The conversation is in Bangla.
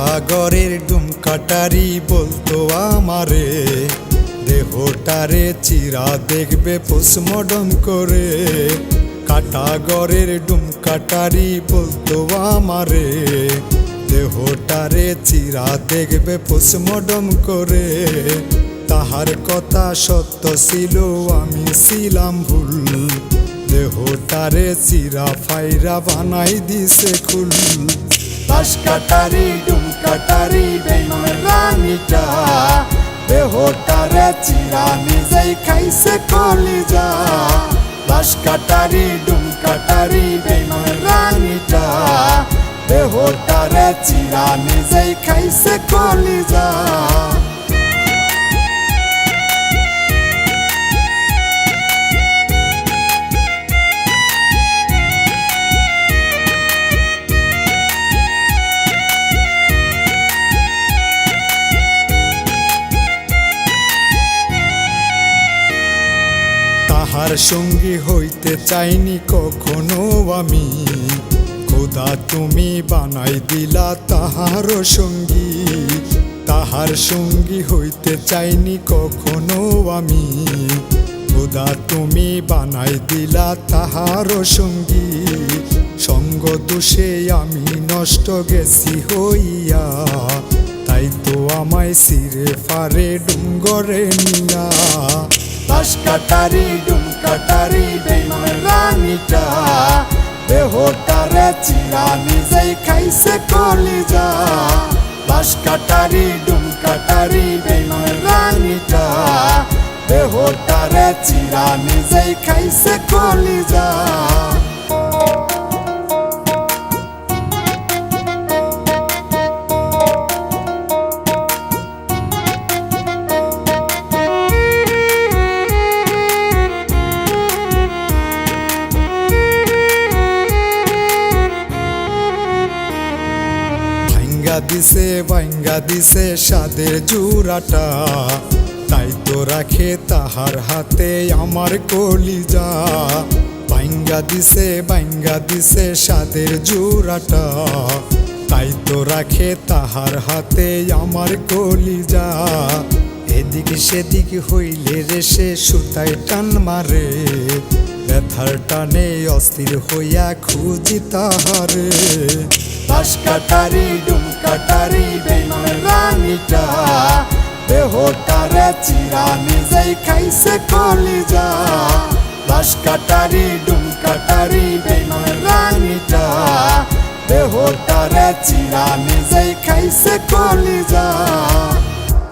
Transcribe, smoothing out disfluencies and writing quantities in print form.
কাটাগরের ডুমকাটারি বলতো আমারে, দেহটারে চিরা দেখবে পোস্টমর্টম করে। কাটাগরের ডুমকাটারি বলতো আমারে, দেহটারে চিরা দেখবে পোস্টমর্টম করে। তাহার কথা সত্য ছিল, আমি ছিলাম ভুল। দেহটারে চিরা ফাইরা বানাই দিছে খুল। লাশ কাটারি ডুমকাটারি বেইমান রানীটা, দেহটারে চিরা নিজেই খাইছে কলিজা। লাশ কাটারি ডুমকাটারি বেইমান রানীটা, দেহটারে চিরা নিজেই খাইছে কলিজা। তাহার সঙ্গী হইতে চাইনি কখনো আমি, খোদা তুমি বানাই দিলা তাহার সঙ্গী। তাহার সঙ্গী হইতে চাইনি কখনো আমি, খোদা তুমি বানাই দিলা তাহার সঙ্গী। সঙ্গ দোষে আমি নষ্ট গেছি হইয়া, তাই তো আমায় সিরে ফারে ডুঙ্গরে নিয়া। লাশ কাটারি ডুমকাটারি বেইমান রানীটা, দেহটারে চিরা নিজেই খাইছে কলিজা। লাশ কাটারি ডুমকাটারি বেইমান রানীটা, দেহটারে চিরা নিজেই খাইছে কলিজা। ভাঙ্গা দিছে সাদের জুরাটা, তাই তো রাখে তাহার হাতে আমার কলিজা। ভাঙ্গা দিছে সাদের জুরাটা, তাই তো রাখে তাহার হাতে আমার কলিজা। এদিক সেদিক হইলে রে সে সুতায় টান মারে, ব্যথার টানে অস্থির হইয়া খুঁজি তাহারে। লাশ কাটারি ডুমকাটারি বেইমান রানীটা, দেহটারে চিরা নিজেই খাইছে কলিজা। লাশ কাটারি ডুমকাটারি বেইমান রানীটা, দেহটারে চিরা নিজেই খাইছে কলিজা।